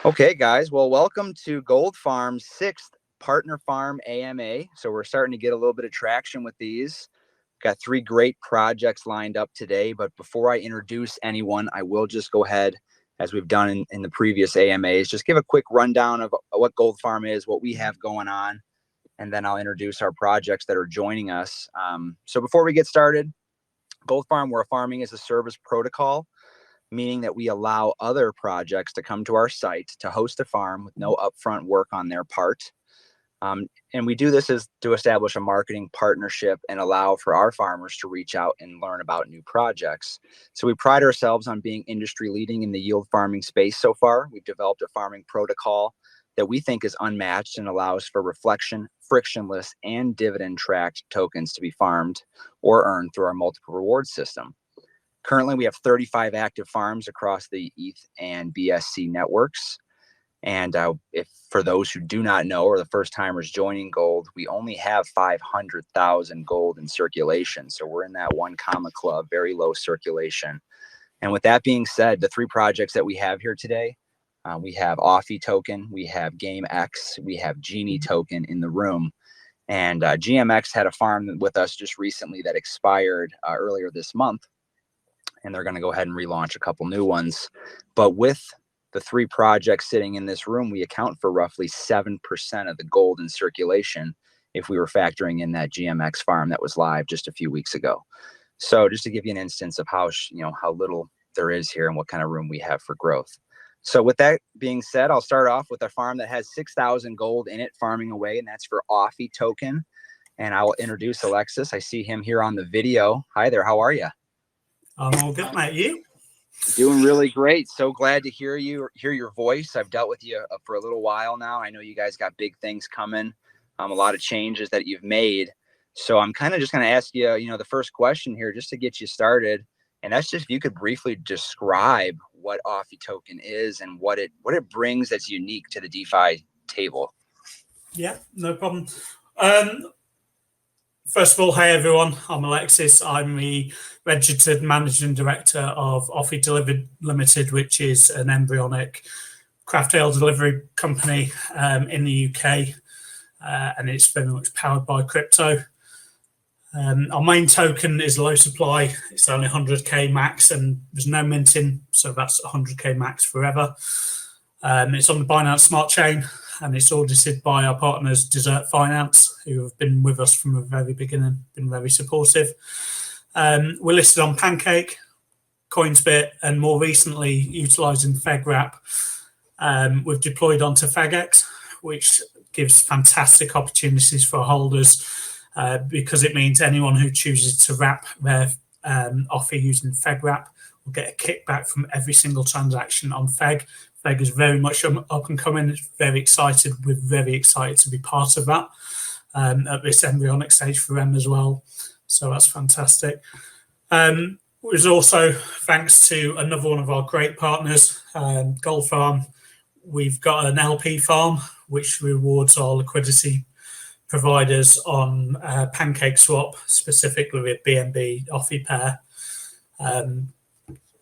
Okay, guys. Well, welcome to Gold Farm's 6th Partner Farm AMA. So we're starting to get a little bit of traction with these. Got 3 great projects lined up today. But before I introduce anyone, I will just go ahead, as we've done in the previous AMAs, just give a quick rundown of what Gold Farm is, what we have going on, and then I'll introduce our projects that are joining us. So before we get started, Gold Farm, we're a farming as a service protocol, meaning that we allow other projects to come to our site to host a farm with no upfront work on their part. And we do this is to establish a marketing partnership and allow for our farmers to reach out and learn about new projects. So we pride ourselves on being industry leading in the yield farming space so far. We've developed a farming protocol that we think is unmatched and allows for reflection, frictionless, and dividend tracked tokens to be farmed or earned through our multiple reward system. Currently, we have 35 active farms across the ETH and BSC networks. And if for those who do not know, or the first timers joining Gold, we only have 500,000 gold in circulation. So we're in that 1 comma club, very low circulation. And with that being said, the 3 projects that we have here today, we have OFFY Token, we have GameX, we have Genie Token in the room. And GMX had a farm with us just recently that expired earlier this month. And they're going to go ahead and relaunch a couple new ones. But with the 3 projects sitting in this room, we account for roughly 7% of the gold in circulation if we were factoring in that GMX farm that was live just a few weeks ago. So just to give you an instance of how little there is here and what kind of room we have for growth. So with that being said, I'll start off with a farm that has 6,000 gold in it farming away, and that's for OFFY Token. And I will introduce Alexis. I see him here on the video. Hi there. How are you? I'm all good, mate. You? Doing really great. So glad to hear your voice. I've dealt with you for a little while now. I know you guys got big things coming, a lot of changes that you've made. So I'm kind of just going to ask you, the first question here, just to get you started. And that's just if you could briefly describe what OFFY Token is and what it brings that's unique to the DeFi table. Yeah, no problem. First of all, hey everyone, I'm Alexis. I'm the registered managing director of OFFY Delivered Limited, which is an embryonic craft ale delivery company in the UK, and it's very much powered by crypto. Our main token is low supply. It's only 100k max, and there's no minting, so that's 100k max forever. It's on the Binance Smart Chain, and it's audited by our partners Desert Finance, who have been with us from the very beginning, been very supportive. We're listed on Pancake, Coinsbit, and more recently utilising FegWrap. We've deployed onto FegX, which gives fantastic opportunities for holders because it means anyone who chooses to wrap their offer using FegWrap will get a kickback from every single transaction on Feg. Feg is very much up and coming. It's very excited. We're very excited to be part of that at this embryonic stage for them as well. So that's fantastic. It was also thanks to another one of our great partners, Gold Farm. We've got an LP farm, which rewards our liquidity providers on Pancake Swap, specifically with BNB OFFY pair.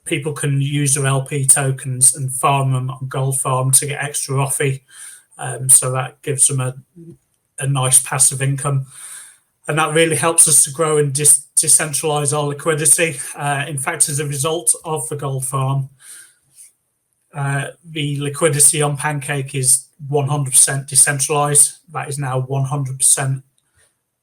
People can use their LP tokens and farm them on Gold Farm to get extra OFFY. So that gives them a nice passive income. And that really helps us to grow and decentralize our liquidity. In fact, as a result of the Gold Farm, the liquidity on Pancake is 100% decentralized. That is now 100%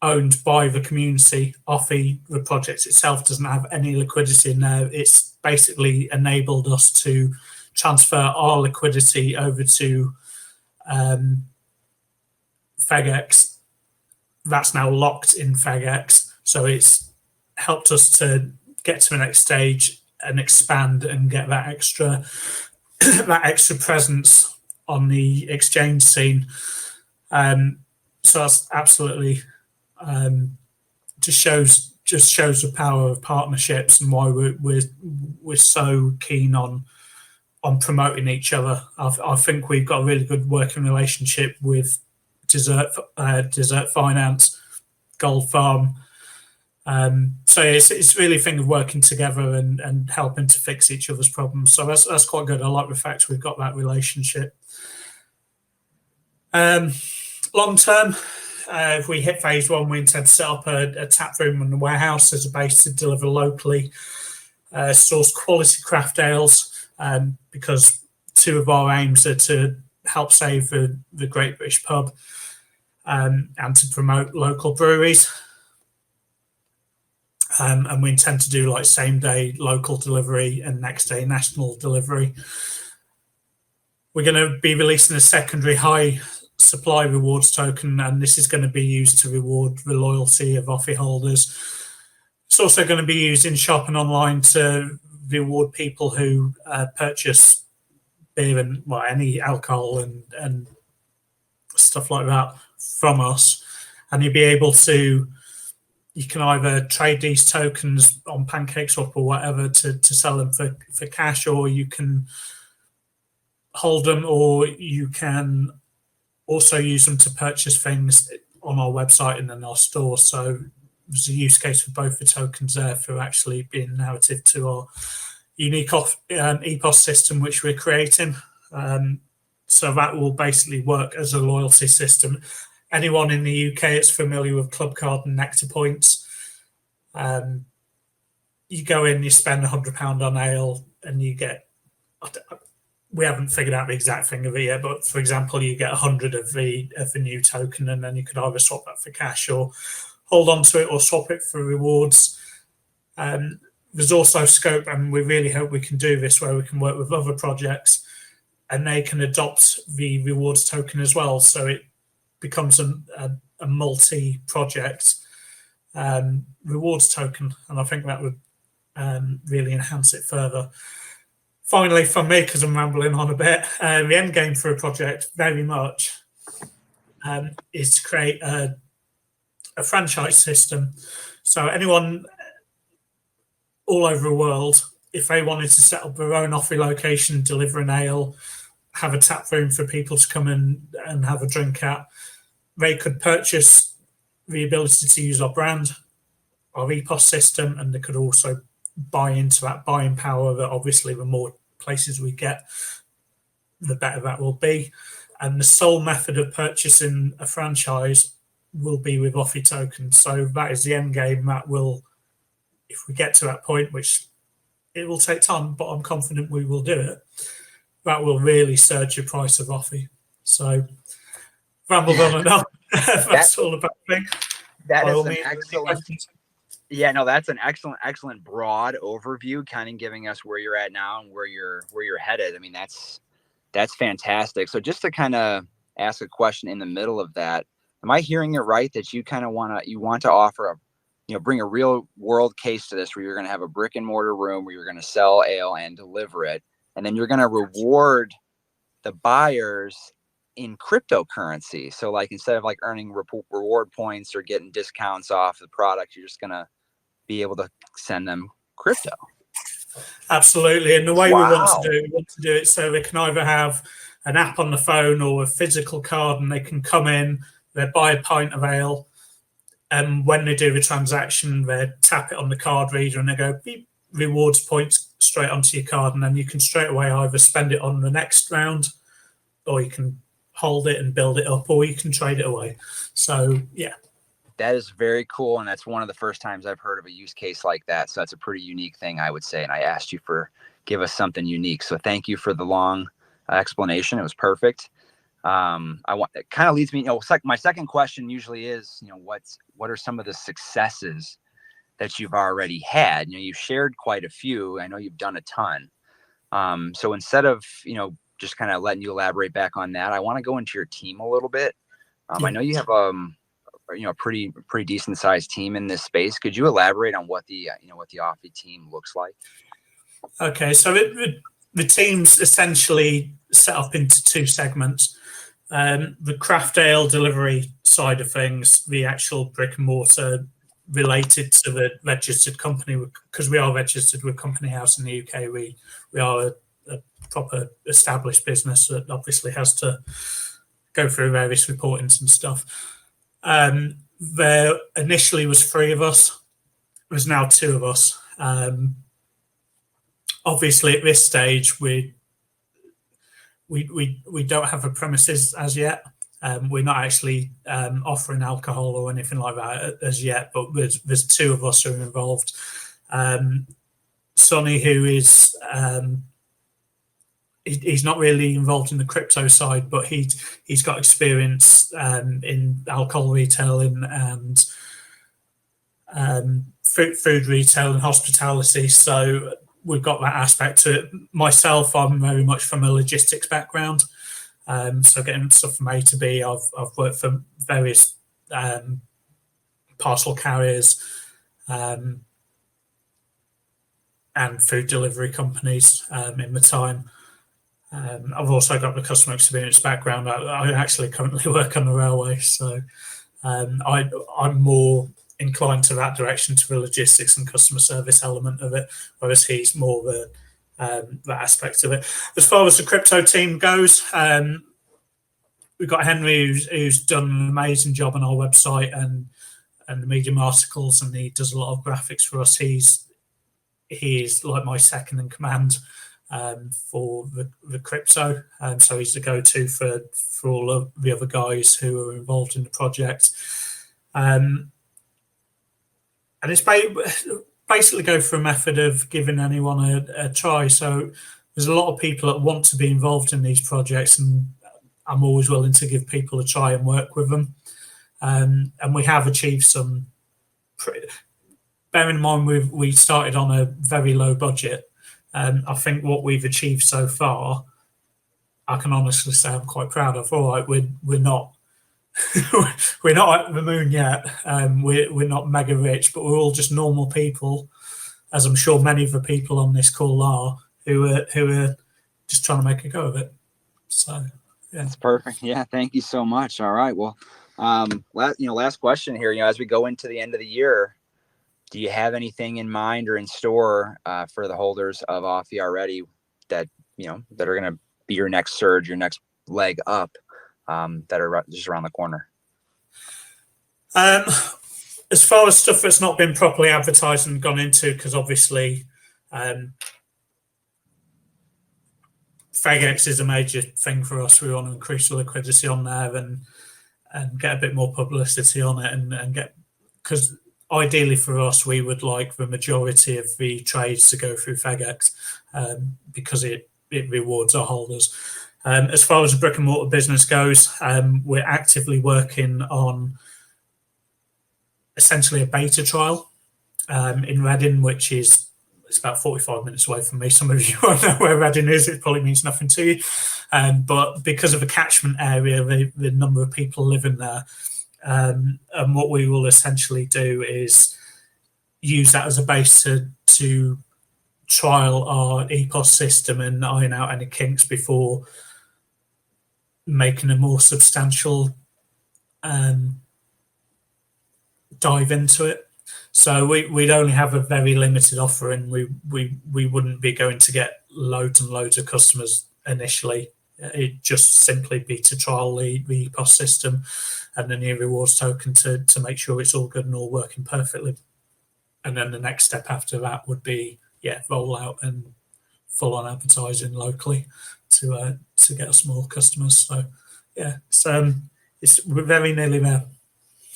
owned by the community. OFFY, the project itself, doesn't have any liquidity in there. It's basically enabled us to transfer our liquidity over to FegX. That's now locked in FegX. So it's helped us to get to the next stage and expand and get that extra presence on the exchange scene. So that's absolutely just shows the power of partnerships and why we're so keen on promoting each other. I think we've got a really good working relationship with Desert Finance, Gold Farm, So it's really a thing of working together and helping to fix each other's problems. So that's quite good. I like the fact we've got that relationship. Long term, if we hit phase one, we intend to set up a tap room and a warehouse as a base to deliver locally source quality craft ales, because two of our aims are to help save the Great British Pub and to promote local breweries. And we intend to do like same day local delivery and next day national delivery. We're going to be releasing a secondary high supply rewards token, and this is going to be used to reward the loyalty of OFFY holders. It's also going to be used in shop and online to reward people who purchase beer and any alcohol and stuff like that from us. And you'll be able to, you can either trade these tokens on PancakeSwap or whatever to sell them for cash, or you can hold them, or you can also use them to purchase things on our website and in our store. So there's a use case for both the tokens there for actually being narrative to our unique EPOS system, which we're creating. So that will basically work as a loyalty system. Anyone in the UK that's familiar with Club Card and Nectar Points, you go in, you spend £100 on ale, and you get, we haven't figured out the exact thing of it yet, but for example, you get 100 of the new token, and then you could either swap that for cash or hold on to it or swap it for rewards. There's also scope, and we really hope we can do this, where we can work with other projects and they can adopt the rewards token as well. So it becomes a multi-project rewards token, and I think that would really enhance it further. Finally, for me, because I'm rambling on a bit, the end game for a project very much is to create a franchise system. So anyone all over the world, if they wanted to set up their own OFFY location, deliver an ale, have a tap room for people to come in and have a drink at, they could purchase the ability to use our brand, our EPOS system, and they could also buy into that buying power that obviously the more places we get, the better that will be. And the sole method of purchasing a franchise will be with OFFY Token. So that is the end game. That will, if we get to that point, which it will take time, but I'm confident we will do it, that will really surge the price of OFFY. So rambled on enough. That's all about me. That is an excellent. Yeah, no, that's an excellent broad overview, kind of giving us where you're at now and where you're headed. I mean, that's fantastic. So just to kind of ask a question in the middle of that, am I hearing it right that you kind of want to offer bring a real world case to this, where you're going to have a brick and mortar room where you're going to sell ale and deliver it, and then you're going to reward the buyers in cryptocurrency. So like, instead of like earning reward points or getting discounts off the product, you're just going to be able to send them crypto. Absolutely. And the way we want to do it so they can either have an app on the phone or a physical card, and they can come in, they buy a pint of ale, and when they do the transaction, they tap it on the card reader and they go beep, rewards points straight onto your card, and then you can straight away either spend it on the next round, or you can hold it and build it up, or you can trade it away. So yeah, that is very cool, and that's one of the first times I've heard of a use case like that. So that's a pretty unique thing, I would say, and I asked you give us something unique, so thank you for the long explanation. It was perfect. It kind of leads me, my second question usually is, what are some of the successes that you've already had? You've shared quite a few. I know you've done a ton. So instead of, just kind of letting you elaborate back on that, I want to go into your team a little bit. I know you have a pretty decent sized team in this space. Could you elaborate on what the OFFY team looks like? Okay, so the team's essentially set up into two segments. The craft ale delivery side of things, the actual brick and mortar related to the registered company, because we are registered with Company House in the UK. We are a proper established business that obviously has to go through various reportings and stuff. There initially was 3 of us. there's now two of us. Obviously, at this stage, we don't have a premises as yet. We're not actually offering alcohol or anything like that as yet, but there's two of us who are involved. Sonny, who is he's not really involved in the crypto side, but he's got experience in alcohol retailing and food retail and hospitality. So we've got that aspect to it. Myself, I'm very much from a logistics background. So getting stuff from A to B, I've worked for various parcel carriers and food delivery companies in my time. I've also got the customer experience background. I actually currently work on the railway, so I'm more inclined to that direction, to the logistics and customer service element of it, whereas he's more the that aspect of it. As far as the crypto team goes, we've got Henry, who's done an amazing job on our website and the Medium articles, and he does a lot of graphics for us. He's like my second in command for the crypto, so he's the go-to for all of the other guys who are involved in the project. And it's basically go for a method of giving anyone a try. So there's a lot of people that want to be involved in these projects, and I'm always willing to give people a try and work with them. And we have achieved some. Bearing in mind we started on a very low budget. I think what we've achieved so far, I can honestly say I'm quite proud of. All right, we're not we're not at the moon yet. We're not mega rich, but we're all just normal people, as I'm sure many of the people on this call are, who are just trying to make a go of it. So yeah, that's perfect. Yeah, thank you so much. All right, well, last question here. As we go into the end of the year, do you have anything in mind or in store for the holders of OFFY already that that are going to be your next surge, your next leg up, that are just around the corner? As far as stuff that's not been properly advertised and gone into, because obviously FegX is a major thing for us. We want to increase the liquidity on there and get a bit more publicity on it, and get, because ideally for us, we would like the majority of the trades to go through FegX because it rewards our holders. As far as the brick and mortar business goes, we're actively working on essentially a beta trial in Reading, which is, it's about 45 minutes away from me. Some of you won't know where Reading is. It probably means nothing to you. But because of the catchment area, the number of people living there, and what we will essentially do is use that as a base to trial our EPOS system and iron out any kinks before making a more substantial dive into it. So we'd only have a very limited offering. We wouldn't be going to get loads and loads of customers initially. It'd just simply be to trial the EPOS system and the new rewards token to make sure it's all good and all working perfectly. And then the next step after that would be, roll out and full on advertising locally to get us more customers. So we're very nearly there.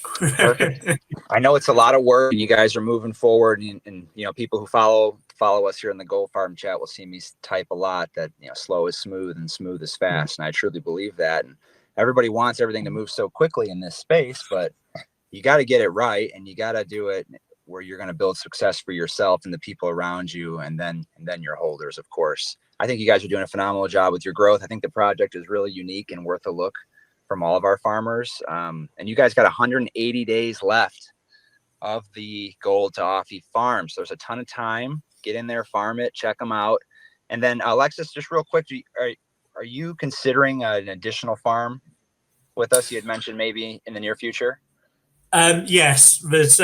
Perfect. I know it's a lot of work, and you guys are moving forward, and people who follow us here in the Gold Farm chat will see me type a lot that slow is smooth and smooth is fast, and I truly believe that. And everybody wants everything to move so quickly in this space, but you got to get it right, and you got to do it where you're going to build success for yourself and the people around you, and then your holders, of course. I think you guys are doing a phenomenal job with your growth. I think the project is really unique and worth a look from all of our farmers. And you guys got 180 days left of the Gold to OFFY farm. So there's a ton of time. Get in there, farm it, check them out. And then Alexis, just real quick, are you considering an additional farm with us? You had mentioned maybe in the near future. Yes, there's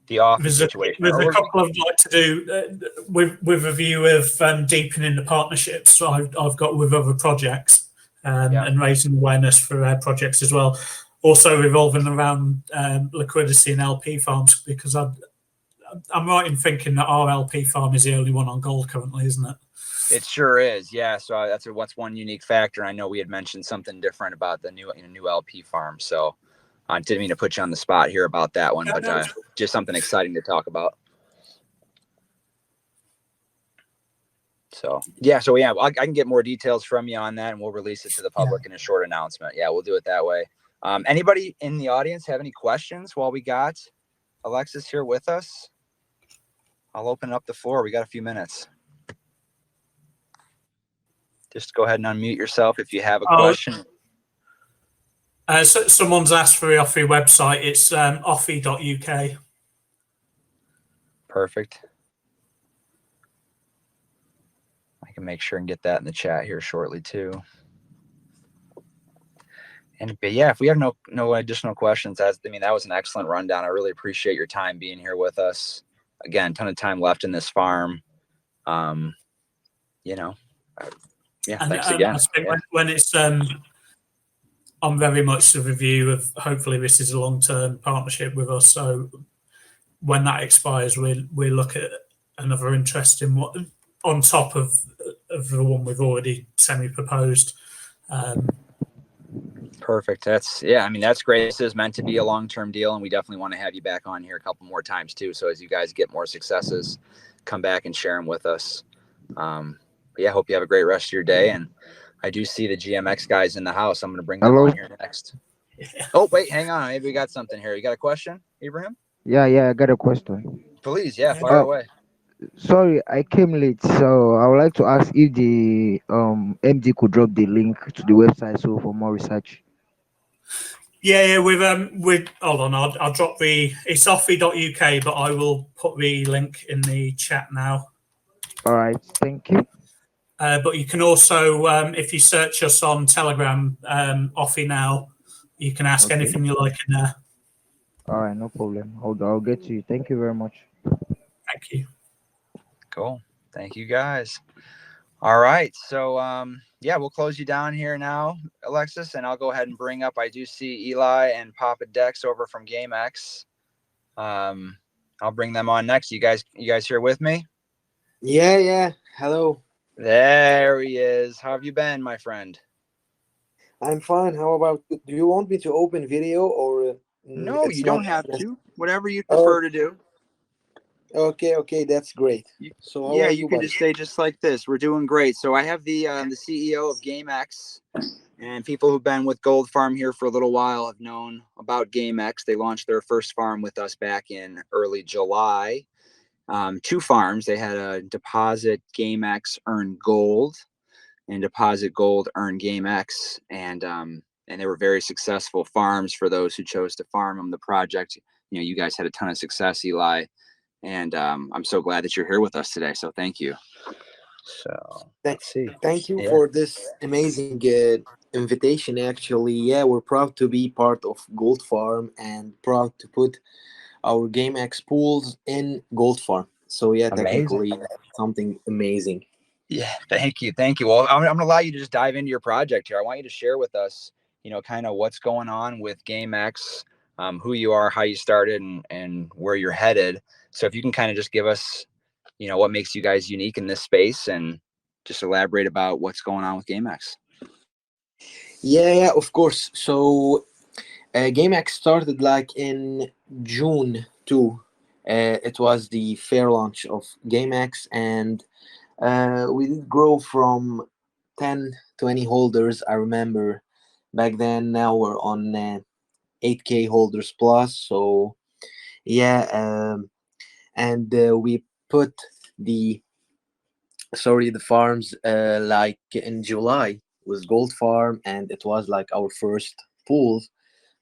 the OFFY situation. There's a couple I'd like to do with a view of deepening the partnerships I've got with other projects and raising awareness for our projects as well. also revolving around liquidity and LP farms, because I'm right in thinking that our LP farm is the only one on gold currently, isn't it? It sure is, yeah. So that's what's one unique factor. I know we had mentioned something different about the new LP farm. So I didn't mean to put you on the spot here about that one, but just something exciting to talk about. So yeah, I can get more details from you on that, and we'll release it to the public in a short announcement. Yeah, we'll do it that way. Anybody in the audience have any questions while we got Alexis here with us? I'll open up the floor. We got a few minutes. Just go ahead and unmute yourself if you have a question. So someone's asked for the OFFY website. It's offy.uk. Perfect. I can make sure and get that in the chat here shortly too. But yeah, if we have no additional questions, that was an excellent rundown. I really appreciate your time being here with us. Again, ton of time left in this farm. Thanks again. When it's I'm very much of a view of, hopefully this is a long-term partnership with us. So when that expires, we look at another interesting one on top of the one we've already semi-proposed. Perfect. That's great. This is meant to be a long-term deal, and we definitely want to have you back on here a couple more times too. So as you guys get more successes, come back and share them with us. But yeah, hope you have a great rest of your day. And I do see the GMX guys in the house. I'm going to bring them on here next. Oh, wait, hang on. Maybe we got something here. You got a question, Ibrahim? Yeah, I got a question. Please, fire away. Sorry, I came late, so I would like to ask if the MD could drop the link to the website so for more research. Yeah, with hold on, I'll drop it's offy.uk, but I will put the link in the chat now. All right, thank you. But you can also, if you search us on Telegram, OFFY Now, you can ask anything you like in there. All right, no problem. I'll get to you. Thank you very much. Thank you. Cool. Thank you, guys. All right. So, we'll close you down here now, Alexis, and I'll go ahead and bring up. I do see Eli and Papa Dex over from GameX. I'll bring them on next. You guys here with me? Yeah. Hello. There he is. How have you been, my friend? I'm fine. How about, do you want me to open video or? No, you don't have to. Whatever you prefer to do. Okay, that's great. So you can just say just like this. We're doing great. So I have the CEO of GameX, and people who've been with Gold Farm here for a little while have known about GameX. They launched their first farm with us back in early July. 2 farms. They had a deposit GameX earn gold, and deposit gold earn GameX, and they were very successful farms for those who chose to farm them. The project, you guys had a ton of success, Eli, and I'm so glad that you're here with us today. So thank you. So thank you for this amazing invitation. Actually, we're proud to be part of Gold Farm and proud to put our GameX pools in Gold Farm. So technically something amazing. Yeah, thank you. Well, I'm going to allow you to just dive into your project here. I want you to share with us, kind of what's going on with GameX, who you are, how you started, and where you're headed. So if you can kind of just give us, what makes you guys unique in this space, and just elaborate about what's going on with GameX. Yeah, of course. So GameX started like in June 2. It was the fair launch of GameX, and we did grow from 10, 20 holders, I remember back then. Now we're on 8K holders plus. So and we put the farms like in July with Gold Farm, and it was like our first pool,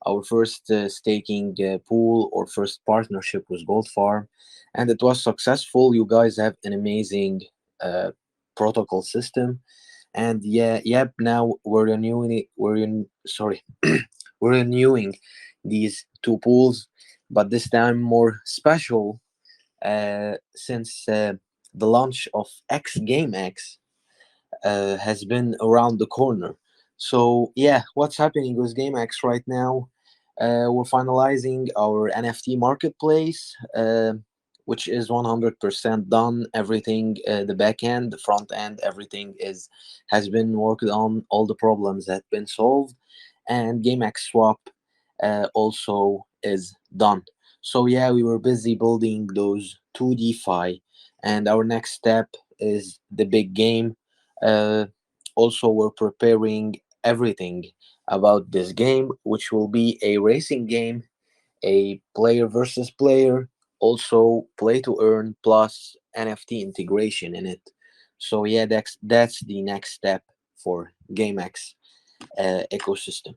our first staking pool or first partnership with Gold Farm, and it was successful. You guys have an amazing protocol system, and now we're renewing we're renewing these 2 pools, but this time more special since the launch of GameX has been around the corner. So what's happening with GameX right now? We're finalizing our NFT marketplace, which is 100% done. Everything, the back end, the front end, everything has been worked on. All the problems have been solved, and GameX Swap also is done. So yeah, we were busy building those two DeFi, and our next step is the big game. Uh, Also, we're preparing everything about this game, which will be a racing game, a player versus player, also play to earn plus NFT integration in it. So yeah, that's the next step for GameX ecosystem.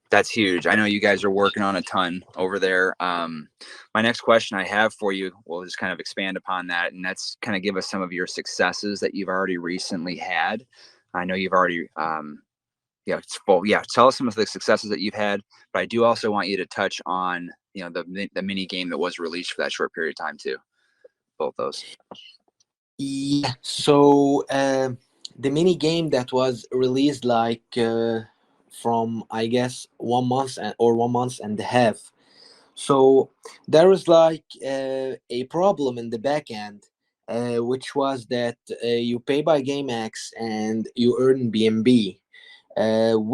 That's huge. I know you guys are working on a ton over there. My next question I have for you, we'll just kind of expand upon that, and that's kind of give us some of your successes that you've already recently had. I know you've already, tell us some of the successes that you've had, but I do also want you to touch on, the mini game that was released for that short period of time too. Both those. Yeah. So the mini game that was released from, I guess, 1 month or 1 month and a half. So there was a problem in the back end, which was that you pay by GameX and you earn BNB,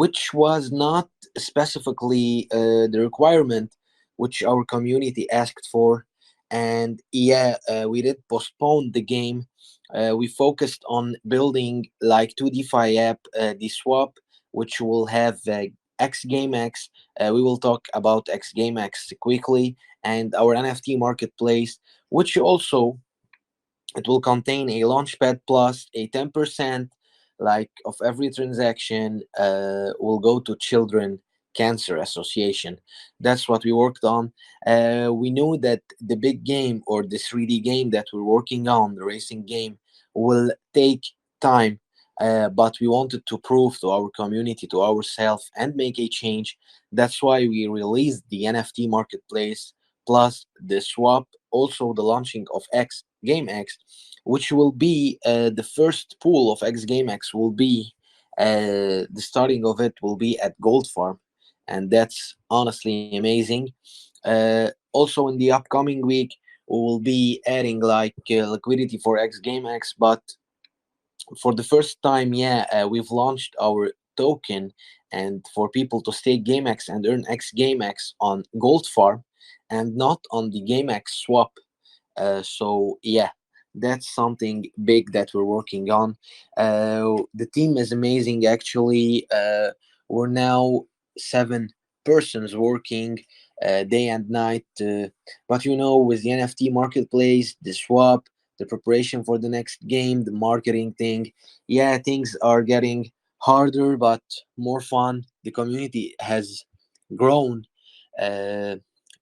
which was not specifically the requirement which our community asked for. And yeah, we did postpone the game. We focused on building like 2 DeFi app, the swap, which will have X GameX. We will talk about X GameX quickly, and our NFT marketplace, which also it will contain a launchpad plus a 10% of every transaction will go to Children Cancer Association. That's what we worked on. We knew that the big game, or the 3D game that we're working on, the racing game, will take time. But we wanted to prove to our community, to ourselves, and make a change. That's why we released the NFT marketplace plus the swap, also the launching of X GameX, which will be the first pool of X GameX will be the starting of it will be at Gold Farm, and that's honestly amazing. Also, in the upcoming week, we will be adding liquidity for X GameX, but for the first time, yeah, we've launched our token, and for people to stake GameX and earn X GameX on Gold Farm and not on the GameX swap. So yeah, that's something big that we're working on. The team is amazing, actually. We're now 7 persons working day and night. But with the NFT marketplace, the swap, the preparation for the next game, the marketing thing, yeah, things are getting harder but more fun. The community has grown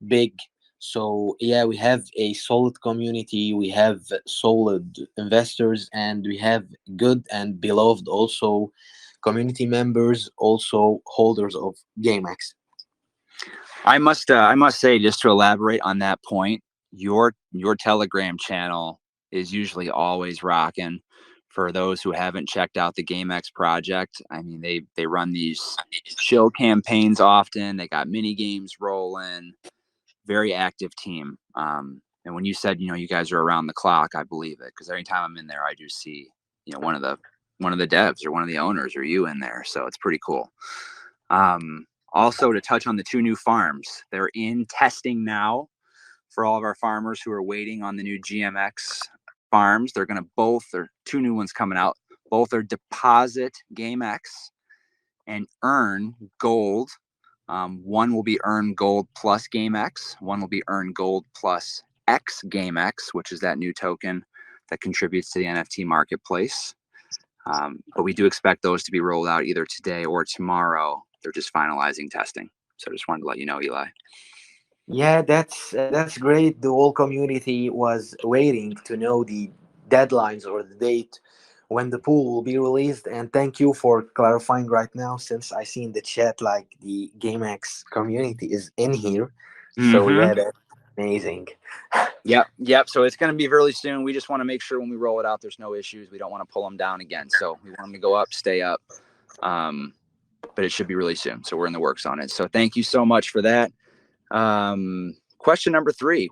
big. So yeah, we have a solid community, we have solid investors, and we have good and beloved also community members, also holders of GameX. I must say, just to elaborate on that point, your Telegram channel is usually always rocking. For those who haven't checked out the GameX project, I mean, they run these chill campaigns often. They got mini games rolling. Very active team. And when you said you guys are around the clock, I believe it, because every time I'm in there, I do see one of the devs or one of the owners or you in there. So it's pretty cool. Also, to touch on the 2 new farms, they're in testing now for all of our farmers who are waiting on the new GMX farms. They're going to there are 2 new ones coming out. Both are deposit GameX and earn gold. One will be earn gold plus GameX. One will be earn gold plus X GameX, which is that new token that contributes to the NFT marketplace. But we do expect those to be rolled out either today or tomorrow. They're just finalizing testing. So I just wanted to let you know, Eli. Yeah, that's great. The whole community was waiting to know the deadlines or the date when the pool will be released. And thank you for clarifying right now, since I see in the chat the GameX community is in here. So yeah, that's amazing. Yep. So it's going to be really soon. We just want to make sure when we roll it out, there's no issues. We don't want to pull them down again. So we want them to go up, stay up. but it should be really soon. So we're in the works on it. So thank you so much for that. Question number 3.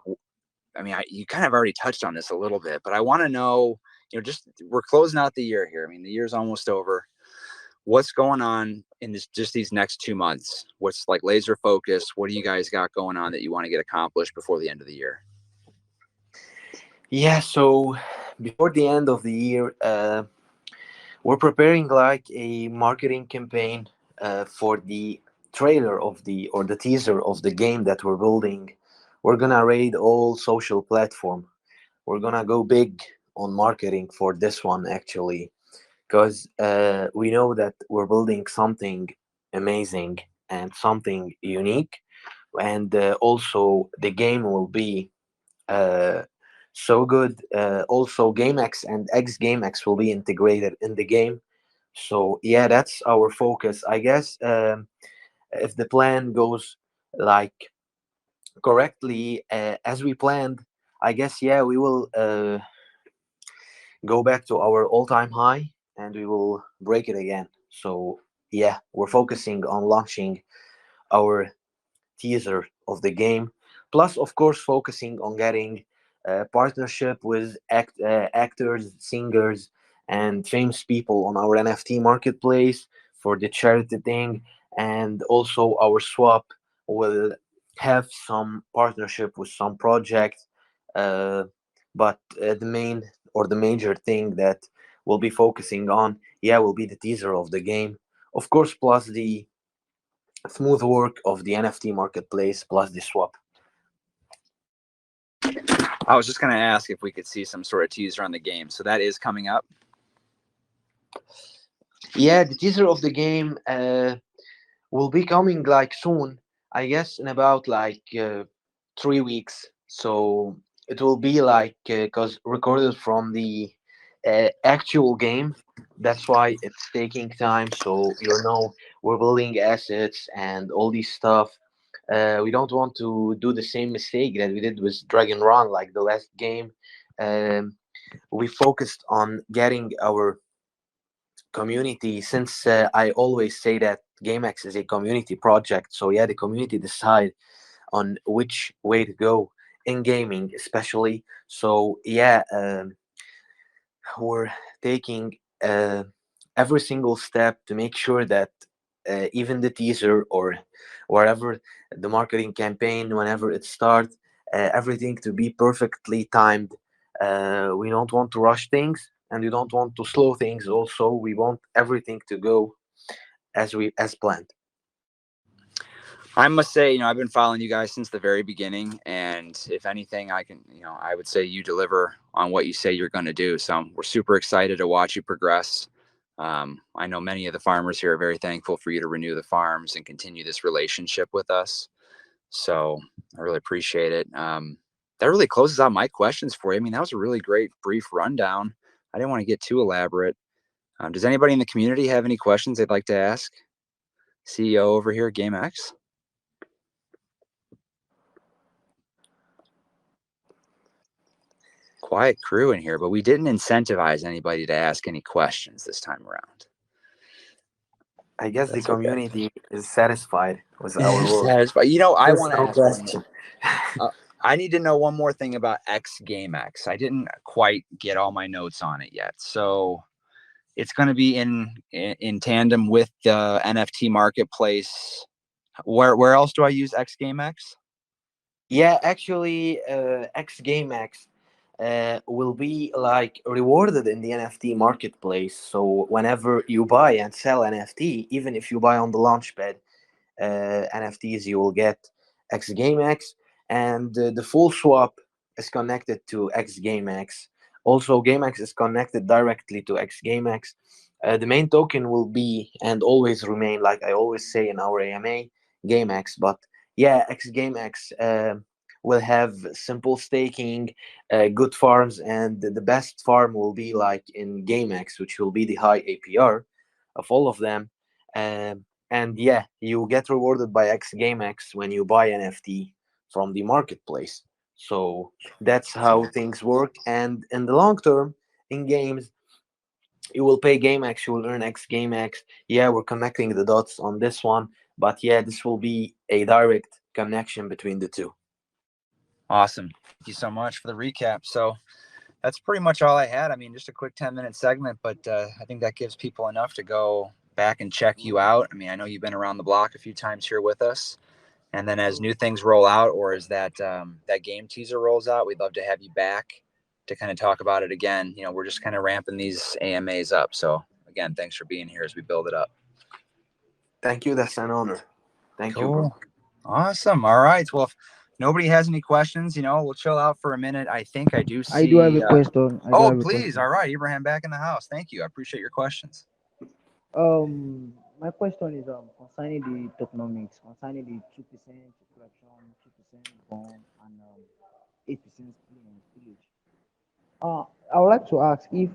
I mean, you kind of already touched on this a little bit, but I want to know, just we're closing out the year here. I mean, the year's almost over. What's going on in just these next 2 months? What's like laser focus? What do you guys got going on that you want to get accomplished before the end of the year? Yeah, so before the end of the year, we're preparing like a marketing campaign for the trailer or the teaser of the game that we're building. We're gonna raid all social platform. We're gonna go big on marketing for this one actually, because we know that we're building something amazing and something unique, and also the game will be uh, so good. Also, GameX and XGameX will be integrated in the game. So yeah, that's our focus, I guess. If the plan goes like correctly as we planned, I guess yeah, we will go back to our all-time high and we will break it again. So yeah, we're focusing on launching our teaser of the game, plus of course focusing on getting partnership with actors, singers, and famous people on our NFT marketplace for the charity thing. And also our swap will have some partnership with some projects, uh, but the main or the major thing that we'll be focusing on, yeah, will be the teaser of the game, of course, plus the smooth work of the NFT marketplace plus the swap. I was just going to ask if we could see some sort of teaser on the game. So that is coming up. Yeah, the teaser of the game will be coming like soon, I guess in about like 3 weeks. So it will be like because recorded from the actual game. That's why it's taking time. So we're building assets and all these stuff. We don't want to do the same mistake that we did with Dragon Run, like the last game. Um, we focused on getting our community, since I always say that GameX is a community project. So yeah, the community decide on which way to go in gaming, especially. So yeah, we're taking every single step to make sure that even the teaser or whatever the marketing campaign, whenever it starts, everything to be perfectly timed. We don't want to rush things and we don't want to slow things. Also, we want everything to go as planned. I must say, I've been following you guys since the very beginning, and if anything, I would say you deliver on what you say you're going to do. So we're super excited to watch you progress. I know many of the farmers here are very thankful for you to renew the farms and continue this relationship with us. So I really appreciate it. That really closes out my questions for you. I mean, that was a really great brief rundown. I didn't want to get too elaborate. Does anybody in the community have any questions they'd like to ask CEO over here at GameX? Quiet crew in here, but we didn't incentivize anybody to ask any questions this time around. I guess That's the community is satisfied with our work. Satisfied. I want to No ask one question. more. I need to know one more thing about GameX. I didn't quite get all my notes on it yet. So it's going to be in tandem with the NFT marketplace. Where else do I use GameX? Yeah, actually, XGameX will be like rewarded in the NFT marketplace. So whenever you buy and sell NFT, even if you buy on the launchpad NFTs, you will get XGameX, and the full swap is connected to XGameX. Also, GameX is connected directly to XGameX. The main token will be and always remain, like I always say in our AMA, GameX. But yeah, XGameX will have simple staking, good farms, and the best farm will be like in GameX, which will be the high APR of all of them. And yeah, you get rewarded by XGameX when you buy NFT from the marketplace. So that's how things work. And in the long term, in games, you will pay GameX, you will earn X GameX. Yeah, we're connecting the dots on this one, but yeah, this will be a direct connection between the two. Awesome. Thank you so much for the recap. So that's pretty much all I had. I mean, just a quick 10-minute segment, but I think that gives people enough to go back and check you out. I mean, I know you've been around the block a few times here with us. And then as new things roll out, or as that game teaser rolls out, we'd love to have you back to kind of talk about it again. You know, we're just kind of ramping these AMAs up. So again, thanks for being here as we build it up. Thank you. That's an honor. Thank you, bro. Awesome. All right. Well, if nobody has any questions, you know, we'll chill out for a minute. I think I do see. I do have a question. Please. All right. Abraham back in the house. Thank you. I appreciate your questions. My question is concerning the tokenomics, concerning the 2% reflection, 2% bond, and 8% spillage. I would like to ask if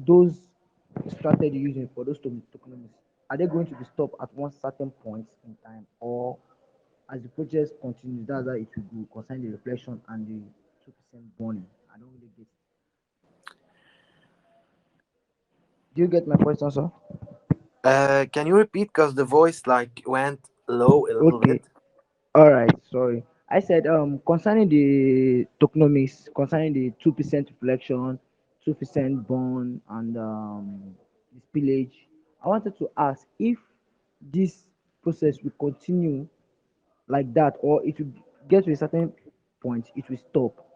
those strategy using for those tokenomics, are they going to be stopped at one certain point in time, or as the project continues, that's how it will go concerning the reflection and the 2% bonding? I don't really get it. Do you get my question, sir? Can you repeat, because the voice like went low a little Okay. bit? All right, sorry. I said concerning the tokenomics, concerning the 2% reflection, 2% bond, and the spillage. I wanted to ask if this process will continue like that, or it will get to a certain point, it will stop.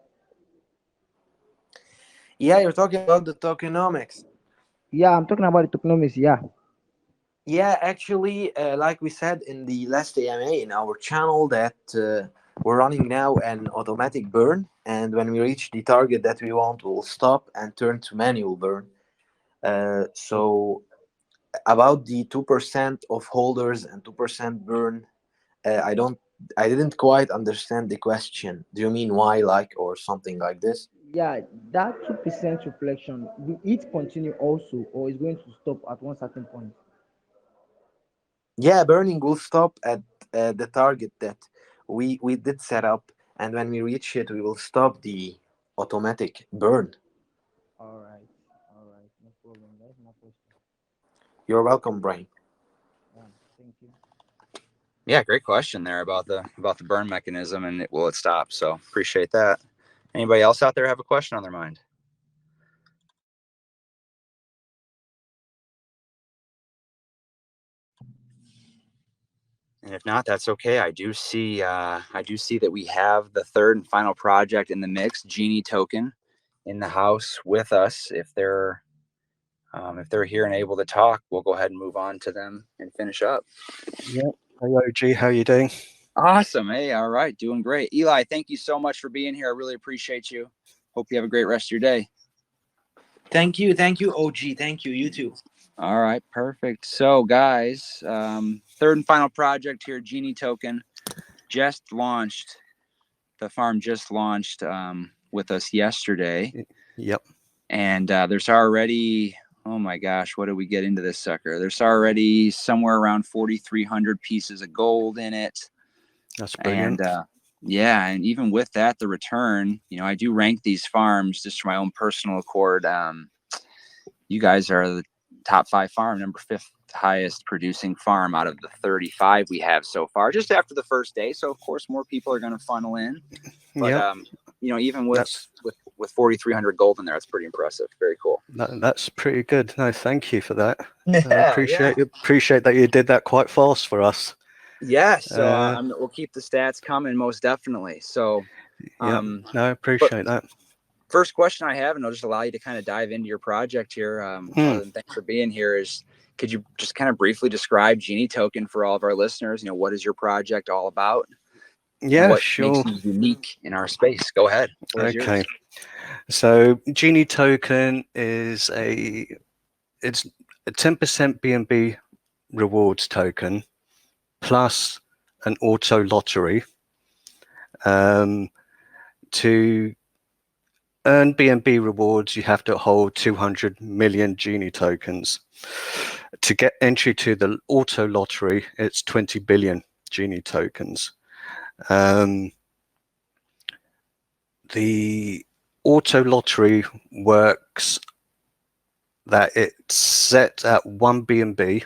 Yeah, you're talking about the tokenomics. Yeah, I'm talking about the tokenomics. Yeah. Yeah, actually, like we said in the last AMA in our channel, that we're running now an automatic burn, and when we reach the target that we want, we'll stop and turn to manual burn. So about the 2% of holders and 2% burn, I didn't quite understand the question. Do you mean why, like, or something like this? Yeah, that 2% reflection, will it continue also, or is going to stop at one certain point? Yeah, burning will stop at the target that we did set up, and when we reach it, we will stop the automatic burn. All right, no problem. That's my question. You're welcome, Brian. Yeah, thank you. Yeah, great question there about the burn mechanism and will it stop? So appreciate that. Anybody else out there have a question on their mind? And if not, that's okay. I do see that we have the third and final project in the mix, Genie Token, in the house with us. If they're here and able to talk, we'll go ahead and move on to them and finish up. Yeah. Hey, OG, how are you doing? Awesome. Hey, all right, doing great. Eli, thank you so much for being here. I really appreciate you. Hope you have a great rest of your day. Thank you, OG. Thank you. You too. All right, perfect. So, guys, third and final project here, Genie Token, just launched. The farm just launched with us yesterday. Yep. And there's already, oh my gosh, what did we get into this sucker? There's already somewhere around 4,300 pieces of gold in it. That's brilliant. And yeah, and even with that, the return, you know, I do rank these farms just for my own personal accord. You guys are the top 5 farm, number 5th highest producing farm out of the 35 we have so far, just after the first day. So of course, more people are going to funnel in. But Yep. you know, even with 4,300 gold in there, it's pretty impressive. Very cool. That's pretty good. No, thank you for that. Yeah, appreciate that you did that quite fast for us. Yeah, so we'll keep the stats coming, most definitely. So yeah, no, I appreciate that. First question I have, and I'll just allow you to kind of dive into your project here. Other than thanks for being here, is could you just kind of briefly describe Genie Token for all of our listeners? You know, what is your project all about? Yeah, what sure. makes you unique in our space? Go ahead. Okay. So Genie Token is it's a 10% BNB rewards token plus an auto lottery. To earn BNB rewards, you have to hold 200 million Genie tokens. To get entry to the auto lottery, it's 20 billion Genie tokens. The auto lottery works that it's set at 1 BNB,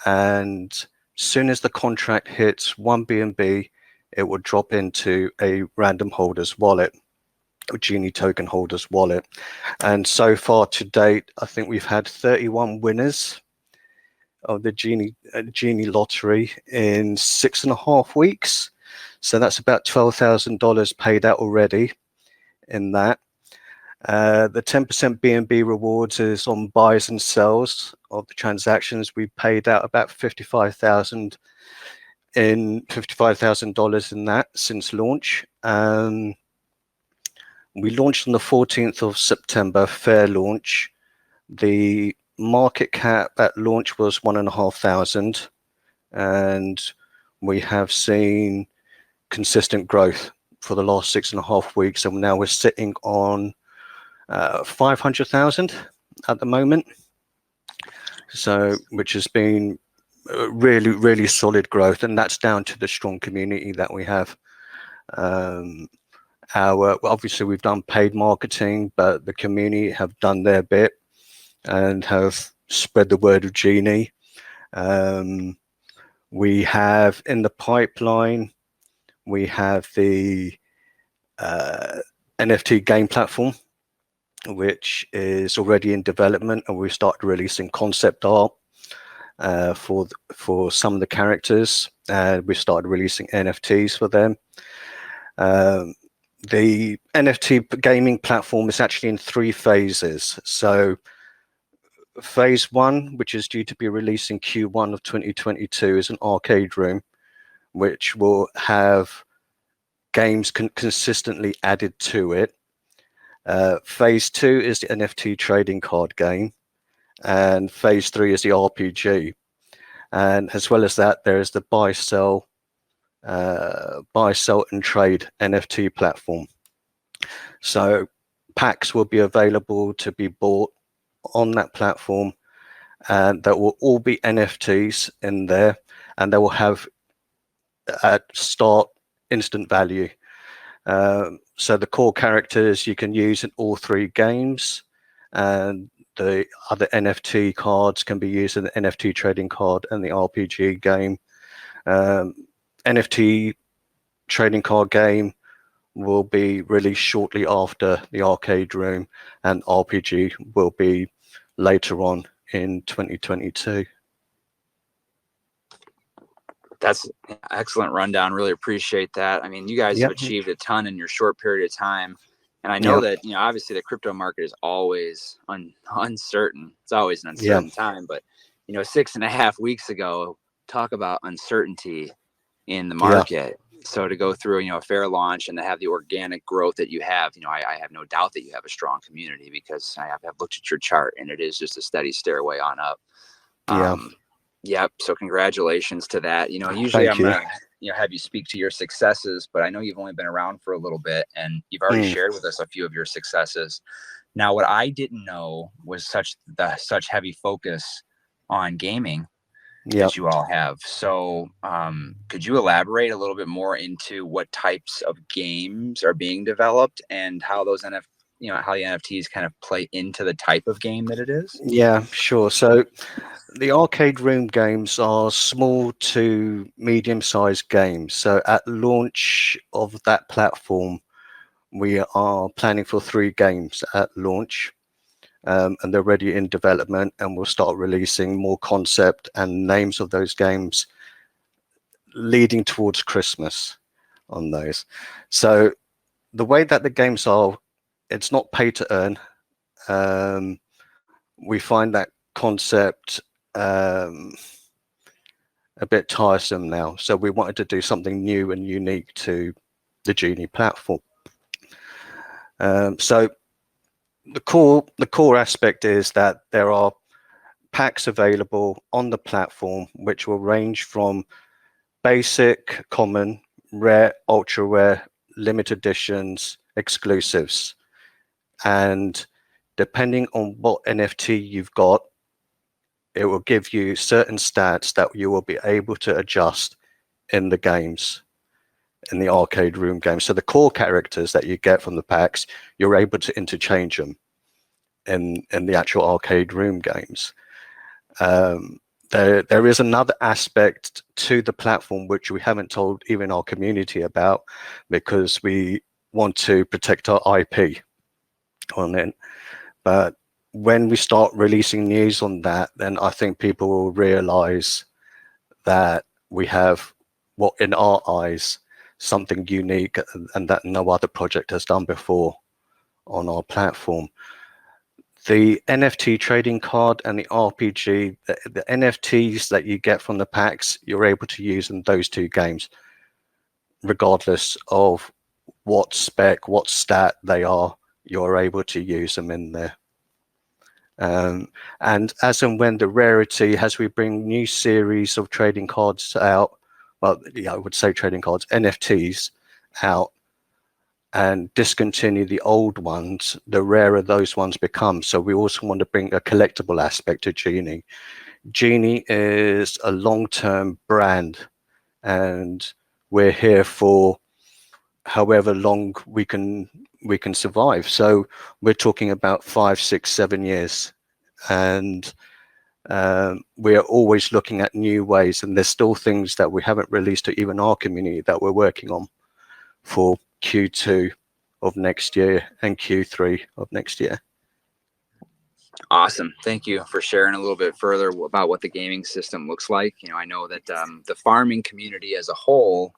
and soon as the contract hits 1 BNB, it will drop into a random holder's wallet, a Genie token holder's wallet. And so far to date, I think we've had 31 winners of the Genie lottery in 6.5 weeks. So that's about $12,000 paid out already in that. The 10% BNB rewards is on buys and sells of the transactions. We paid out about $55,000 in that since launch. We launched on the 14th of September, fair launch. The market cap at launch was 1,500, and we have seen consistent growth for the last 6.5 weeks, and now we're sitting on 500,000 at the moment. So, which has been really, really solid growth, and that's down to the strong community that we have. Obviously we've done paid marketing, but the community have done their bit and have spread the word of Genie. We have in the pipeline, we have the NFT game platform, which is already in development, and we've started releasing concept art for some of the characters. We've started releasing NFTs for them. The NFT gaming platform is actually in 3 phases. So phase 1, which is due to be released in Q1 of 2022, is an arcade room, which will have games consistently added to it. Phase 2 is the NFT trading card game, and phase 3 is the RPG. And as well as that, there is the buy, sell, and trade NFT platform. So packs will be available to be bought on that platform, and that will all be NFTs in there, and they will have at start instant value. So the core characters you can use in all 3 games, and the other NFT cards can be used in the NFT trading card and the RPG game. NFT trading card game will be released shortly after the arcade room, and RPG will be later on in 2022. That's an excellent rundown. Really appreciate that. I mean, you guys have achieved a ton in your short period of time. And I know that, obviously the crypto market is always uncertain. It's always an uncertain time. But, 6.5 weeks ago, talk about uncertainty in the market. So to go through, a fair launch and to have the organic growth that you have, I have no doubt that you have a strong community, because I have looked at your chart and it is just a steady stairway on up. Yep. So congratulations to that. Usually I'm going to have you speak to your successes, but I know you've only been around for a little bit and you've already shared with us a few of your successes. Now, what I didn't know was such heavy focus on gaming that you all have. So could you elaborate a little bit more into what types of games are being developed and how those how the NFTs kind of play into the type of game that it is? Yeah, sure. So the arcade room games are small to medium-sized games. So at launch of that platform, we are planning for 3 games at launch, and they're already in development, and we'll start releasing more concept and names of those games leading towards Christmas on those. So the way that the games are, it's not pay to earn. We find that concept a bit tiresome now, so we wanted to do something new and unique to the Genie platform. So the core aspect is that there are packs available on the platform, which will range from basic, common, rare, ultra rare, limited editions, exclusives, and depending on what NFT you've got, it will give you certain stats that you will be able to adjust in the games, in the arcade room games. So the core characters that you get from the packs, you're able to interchange them in the actual arcade room games. There is another aspect to the platform which we haven't told even our community about, because we want to protect our IP on it. But when we start releasing news on that, then I think people will realize that we have, what in our eyes, something unique and that no other project has done before on our platform. The NFT trading card and the RPG, the NFTs that you get from the packs, you're able to use in those two games, regardless of what spec, what stat they are, you're able to use them in there. And as and when the rarity, as we bring new series of trading cards out, well, yeah, I would say trading cards, NFTs out, and discontinue the old ones, the rarer those ones become. So we also want to bring a collectible aspect to Genie. Genie is a long-term brand, and we're here for however long we can survive. So we're talking about 5, 6, 7 years, and we are always looking at new ways, and there's still things that we haven't released to even our community that we're working on for Q2 of next year and Q3 of next year. Awesome. Thank you for sharing a little bit further about what the gaming system looks like. You know, I know that the farming community as a whole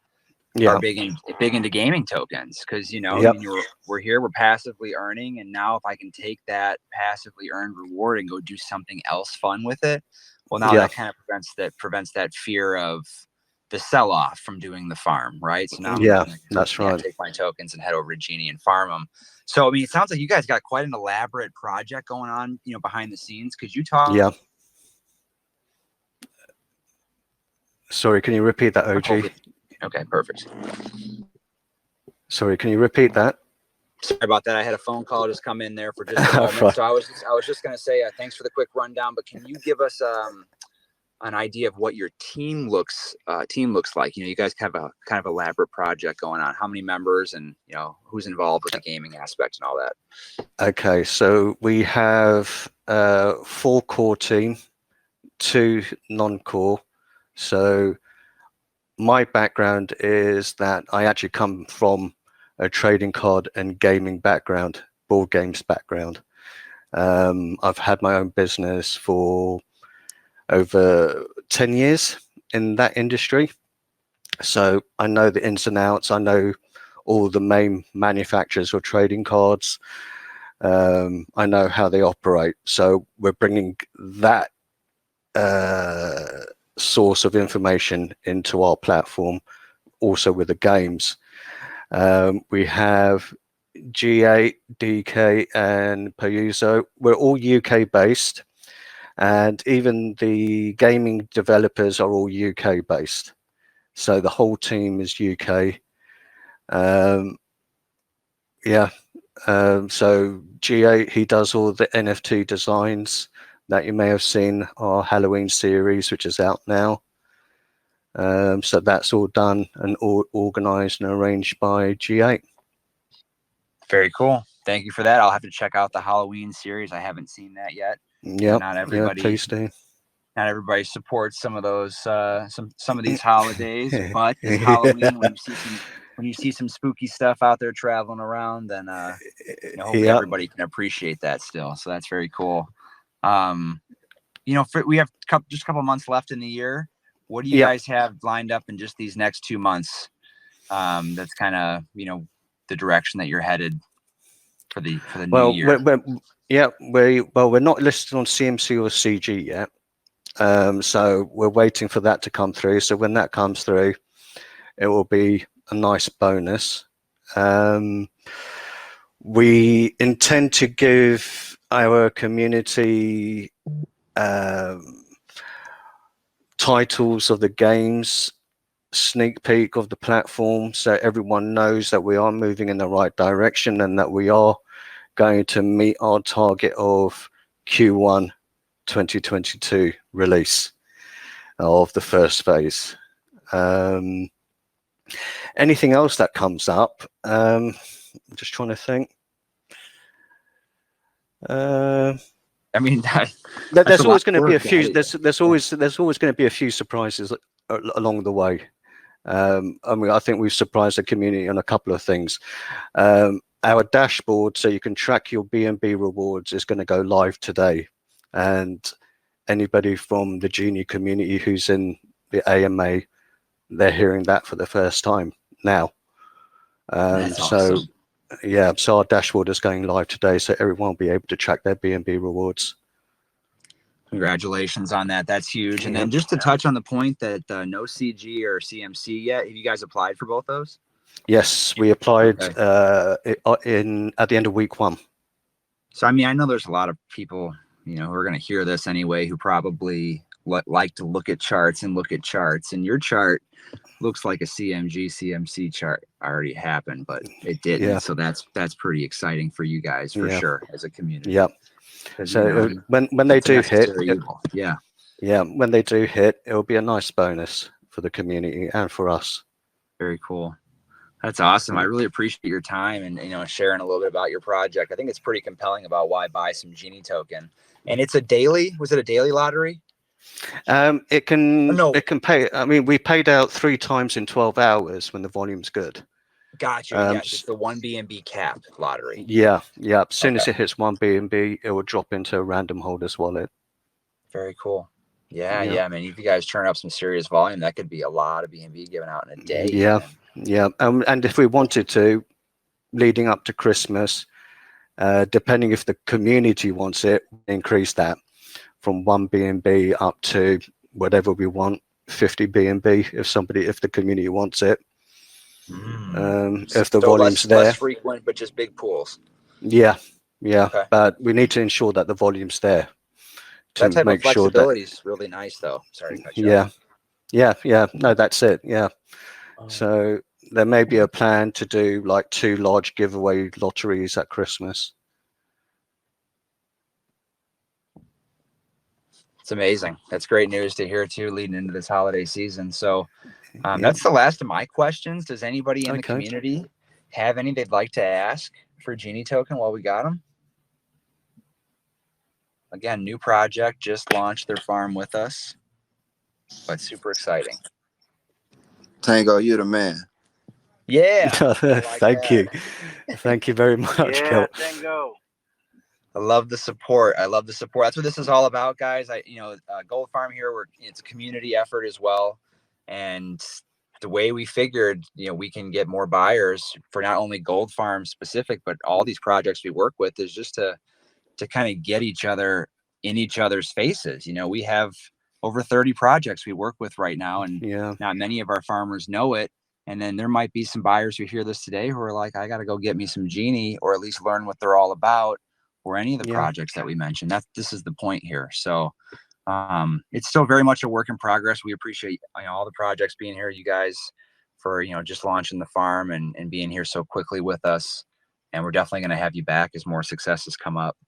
are big into gaming tokens, because, you know, I mean, we're here, we're passively earning, and now if I can take that passively earned reward and go do something else fun with it, well, now that kind of prevents that fear of the sell-off from doing the farm, right? So now that's right. take my tokens and head over to Genie and farm them. So I mean, it sounds like you guys got quite an elaborate project going on, you know, behind the scenes. Could you talk? Yeah. Sorry, can you repeat that, OG? Okay, perfect. Sorry, can you repeat that? Sorry about that. I had a phone call just come in there for just a moment. Right. So I was just going to say thanks for the quick rundown. But can you give us an idea of what your team looks like? You know, you guys have a kind of elaborate project going on. How many members, and you know, who's involved with the gaming aspect and all that? Okay, so we have 4 core team, 2 non-core. So my background is that I actually come from a trading card and gaming background, board games background. I've had my own business for over 10 years in that industry. So I know the ins and outs. I know all the main manufacturers of trading cards. I know how they operate. So we're bringing that source of information into our platform, also with the games. We have G8, DK, and Payuso. We're all UK based, and even the gaming developers are all UK based. So the whole team is UK. So G8, he does all the NFT designs that you may have seen, our Halloween series, which is out now. So that's all done and all organized and arranged by G8. Very cool. Thank you for that. I'll have to check out the Halloween series. I haven't seen that yet. Yeah, not everybody. Please do. Not everybody supports some of those some of these holidays, but this Halloween, when you see some spooky stuff out there traveling around, then hopefully everybody can appreciate that still. So that's very cool. You know, we have just a couple months left in the year. What do you guys have lined up in just these next 2 months? That's kind of, you know, the direction that you're headed for the new year. We're not listed on CMC or CG yet. So we're waiting for that to come through. So when that comes through, it will be a nice bonus. We intend to give our community titles of the games, sneak peek of the platform, so everyone knows that we are moving in the right direction and that we are going to meet our target of Q1 2022 release of the first phase. Anything else that comes up? I'm just trying to think. I mean, There's always going to be a work, few. right? There's always going to be a few surprises along the way. I mean, I think we've surprised the community on a couple of things. Our dashboard, so you can track your B&B rewards, is going to go live today, and anybody from the Genie community who's in the AMA, they're hearing that for the first time now. That's awesome. Yeah, so our dashboard is going live today, so everyone will be able to track their B&B rewards. Congratulations on that. That's huge. And then just to touch on the point that no CG or CMC yet, have you guys applied for both those? Yes, we applied at the end of week 1. So, I mean, I know there's a lot of people, you know, who are going to hear this anyway, who probably like to look at charts. And your chart looks like a CMC chart already happened, but it didn't. Yeah. So that's pretty exciting for you guys for sure as a community. Yeah. So when they do hit, when they do hit, it'll be a nice bonus for the community and for us. Very cool. That's awesome. I really appreciate your time and, you know, sharing a little bit about your project. I think it's pretty compelling about why buy some Genie Token. And it's a daily. Was it a daily lottery? It can pay. I mean, we paid out 3 times in 12 hours when the volume's good. Gotcha. Yes, it's the 1 B&B cap lottery. Yeah. As soon as it hits 1 B&B, it will drop into a random holder's wallet. Very cool. Yeah. I mean, if you guys turn up some serious volume, that could be a lot of B&B given out in a day. Yeah. And if we wanted to, leading up to Christmas, depending if the community wants it, increase that from 1 B&B up to whatever we want, 50 B&B if the community wants it. If the volume's there, less frequent, but just big pools. Yeah. Okay. But we need to ensure that the volume's there. That type of flexibility is really nice, though. Sorry to cut you off. Yeah. No, that's it. Yeah. So there may be a plan to do like 2 large giveaway lotteries at Christmas. It's amazing. That's great news to hear too, leading into this holiday season. So that's the last of my questions. Does anybody in the community have any they'd like to ask for Genie Token while we got them? Again, new project, just launched their farm with us, but super exciting. Tango, you're the man. Yeah. Thank you. Thank you very much, Kel. Tango. I love the support. That's what this is all about, guys. Gold Farm here, it's a community effort as well. And the way we figured, we can get more buyers for not only Gold Farm specific, but all these projects we work with is just to kind of get each other in each other's faces. We have over 30 projects we work with right now, and not many of our farmers know it. And then there might be some buyers who hear this today who are like, I got to go get me some Genie, or at least learn what they're all about, or any of the projects that we mentioned. This is the point here. So it's still very much a work in progress. We appreciate all the projects being here, you guys, for just launching the farm and being here so quickly with us. And we're definitely going to have you back as more successes come up.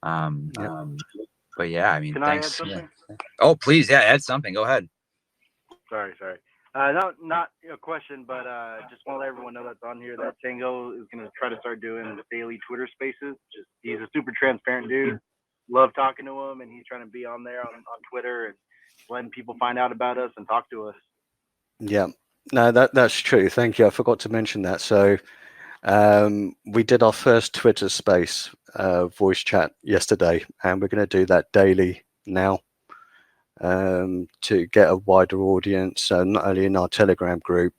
But yeah, I mean, Can thanks. I add something? Oh, please, add something. Go ahead. Sorry. No, not a question, but just want to let everyone know that's on here that Tango is going to try to start doing daily Twitter spaces. He's a super transparent dude. Love talking to him, and he's trying to be on there on Twitter and letting people find out about us and talk to us. Yeah, no, that's true. Thank you. I forgot to mention that. So we did our first Twitter space voice chat yesterday, and we're going to do that daily now to get a wider audience. So not only in our Telegram group,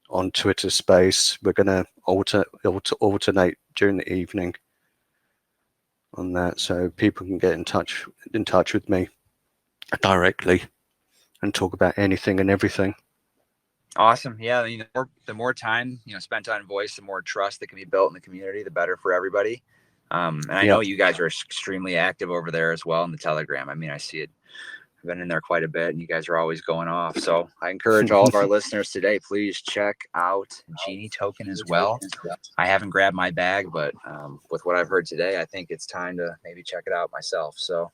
on Twitter space, we're going to alternate during the evening on that, so people can get in touch with me directly and talk about anything and everything. Awesome. Yeah, the more time spent on voice, the more trust that can be built in the community, the better for everybody. And I know you guys are extremely active over there as well in the Telegram. I mean, I see it. I've been in there quite a bit, and you guys are always going off. So I encourage all of our listeners today, please check out Genie Token as well. I haven't grabbed my bag, but with what I've heard today, I think it's time to maybe check it out myself. So,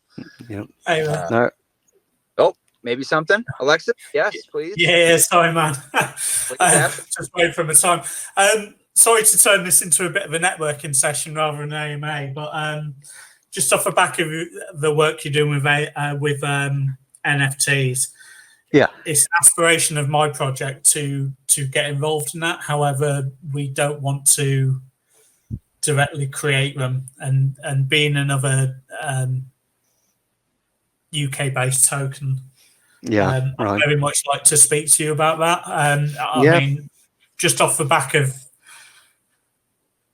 maybe something, Alexa? Yes, please. Yeah, sorry, man. Just wait for my time. Sorry to turn this into a bit of a networking session rather than AMA, but just off the back of the work you're doing with NFTs, Yeah. it's an aspiration of my project to get involved in that. However, we don't want to directly create them, and being another UK-based token. Yeah, right. I'd very much like to speak to you about that. I Yeah. mean, just off the back of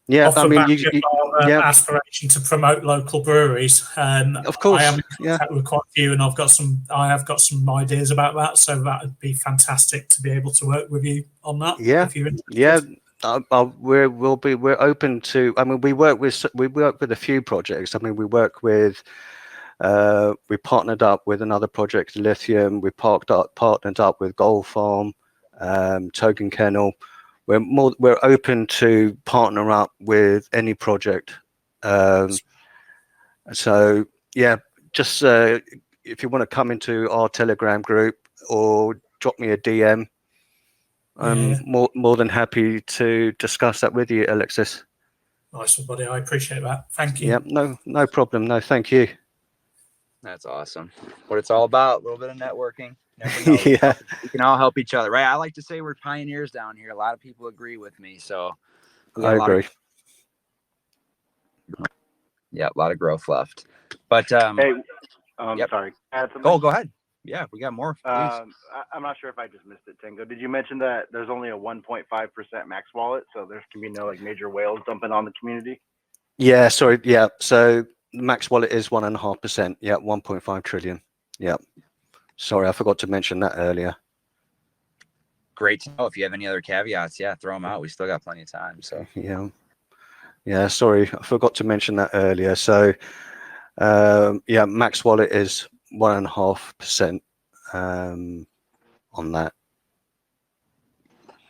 Yeah, off I the mean, back of our yeah, aspiration to promote local breweries. of course. I am in Yeah, contact with quite a few, and I have got some ideas about that. So that would be fantastic to be able to work with you on that. yeah, if you're interested. yeah. We're open to. I mean, we work with a few projects. I mean, we partnered up with another project, Lithium. We partnered up with Gold Farm, Token Kennel. We're open to partner up with any project. So yeah, just if you want to come into our Telegram group or drop me a DM, I'm more than happy to discuss that with you, Alexis. Nice, buddy. I appreciate that. Thank you. Yeah, no problem. No, thank you. That's awesome. What it's all about, a little bit of networking. Never know. Yeah, We can all help each other, right? I like to say we're pioneers down here. A lot of people agree with me. So I agree. A lot of growth left. But Hey, yep. sorry. Go ahead. Yeah, we got more. Please. I'm not sure if I just missed it, Tango. Did you mention that there's only a 1.5% max wallet, so there can be no like major whales dumping on the community? Yeah, sorry. Yeah, so the max wallet is 1.5%. Yeah, 1.5 trillion. Yeah. Sorry, I forgot to mention that earlier. Great to know. If you have any other caveats, yeah, throw them out. We still got plenty of time. So yeah. Sorry, I forgot to mention that earlier. So yeah, max wallet is 1.5% on that.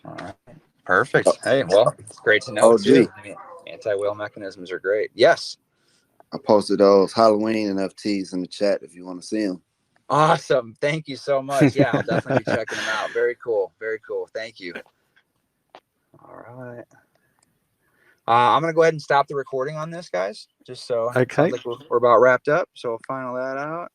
All right. Perfect. Hey, well, it's great to know. OG. Too. I mean, anti-whale mechanisms are great. Yes. I posted those Halloween NFTs in the chat if you want to see them. Awesome. Thank you so much. Yeah, I'll definitely be checking them out. Very cool. Very cool. Thank you. All right. I'm going to go ahead and stop the recording on this, guys, just so it sounds like we're about wrapped up. So we'll final that out.